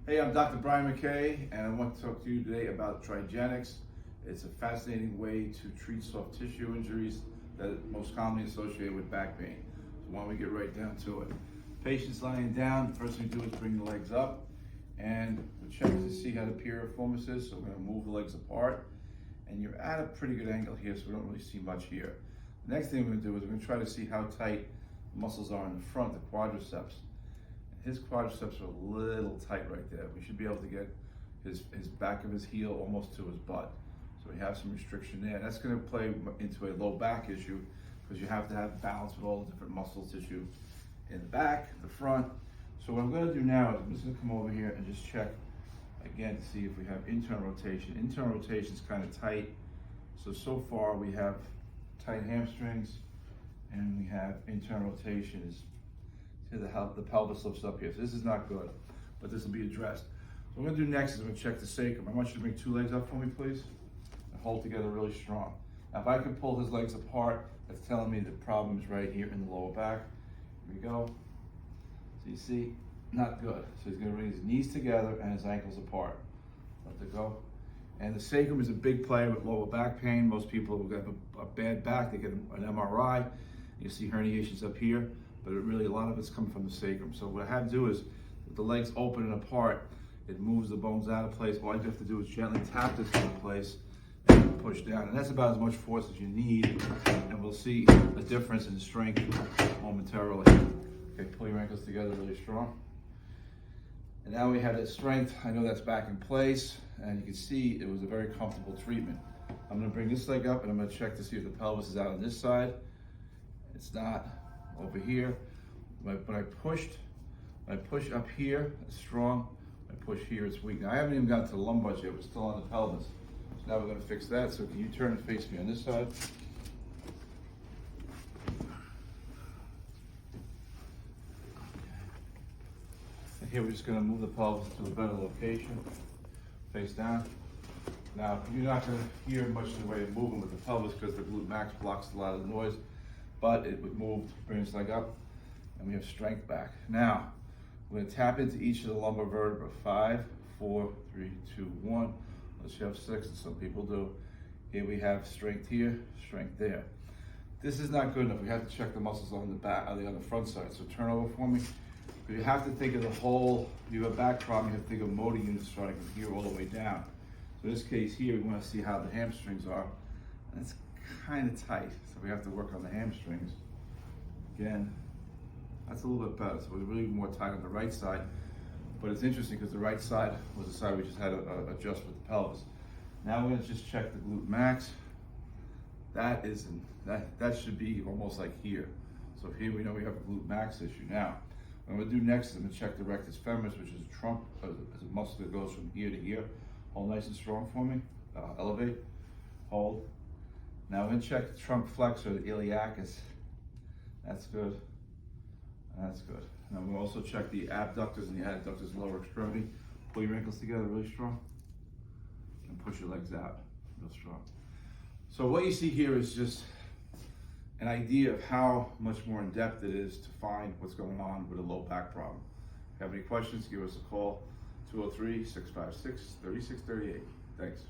Hey, I'm Dr. Brian McKay, and I want to talk to you today about Trigenics. It's a fascinating way to treat soft tissue injuries that are most commonly associated with back pain. So why don't we get right down to it? Patient's lying down. First thing we do is bring the legs up, and we check to see how the piriformis is. So we're going to move the legs apart, and you're at a pretty good angle here, so we don't really see much here. The next thing we're going to do is we're going to try to see how tight the muscles are in the front, the quadriceps. His quadriceps are a little tight right there. We should be able to get his back of his heel almost to his butt. So we have some restriction there. That's going to play into a low back issue because you have to have balance with all the different muscle tissue in the back, the front. So what I'm going to do now is I'm just going to come over here and just check again to see if we have internal rotation. Internal rotation is kind of tight. So far we have tight hamstrings and we have internal rotation is the pelvis lifts up here. So this is not good, but this will be addressed. So what I'm gonna do next is I'm gonna check the sacrum. I want you to bring two legs up for me, please, and hold together really strong. Now, if I can pull his legs apart, that's telling me the problem is right here in the lower back. Here we go. So you see, not good. So he's gonna bring his knees together and his ankles apart. Let it go. And the sacrum is a big player with lower back pain. Most people who have a bad back, they get an MRI. You see herniations up here, but really a lot of it's coming from the sacrum. So what I have to do is, with the legs open and apart, it moves the bones out of place. All you have to do is gently tap this into place and push down. And that's about as much force as you need. And we'll see a difference in strength momentarily. Okay, pull your ankles together really strong. And now we have that strength. I know that's back in place. And you can see it was a very comfortable treatment. I'm gonna bring this leg up and I'm gonna check to see if the pelvis is out on this side. It's not. Over here, when I push up here, it's strong. When I push here, it's weak. Now I haven't even gotten to the lumbar yet, we're still on the pelvis. So now we're gonna fix that. So can you turn and face me on this side? And here we're just gonna move the pelvis to a better location. Face down. Now you're not gonna hear much in the way of movement with the pelvis because the glute max blocks a lot of the noise. But it would move, bring his leg up, and we have strength back. Now, we're gonna tap into each of the lumbar vertebrae. 5, 4, 3, 2, 1. Unless you have 6, and some people do. Here we have strength here, strength there. This is not good enough. We have to check the muscles on the back, on the front side. So turn over for me. But you have to think of the whole, if you have a back problem, you have to think of motor units starting from here all the way down. So in this case here, we wanna see how the hamstrings are. And it's kind of tight, so we have to work on the hamstrings. Again, that's a little bit better. So we're really more tight on the right side, but it's interesting because the right side was the side we just had to adjust with the pelvis. Now we're gonna just check the glute max. That should be almost like here. So here we know we have a glute max issue. Now, what I'm gonna do next is I'm gonna check the rectus femoris, which is a trunk, as a muscle that goes from here to here. Hold nice and strong for me. Elevate, hold. Now we're going to check the trunk flexor, the iliacus. That's good. That's good. Now we'll also check the abductors and the adductors, lower extremity. Pull your ankles together really strong and push your legs out real strong. So what you see here is just an idea of how much more in depth it is to find what's going on with a low back problem. If you have any questions, give us a call, 203-656-3638. Thanks.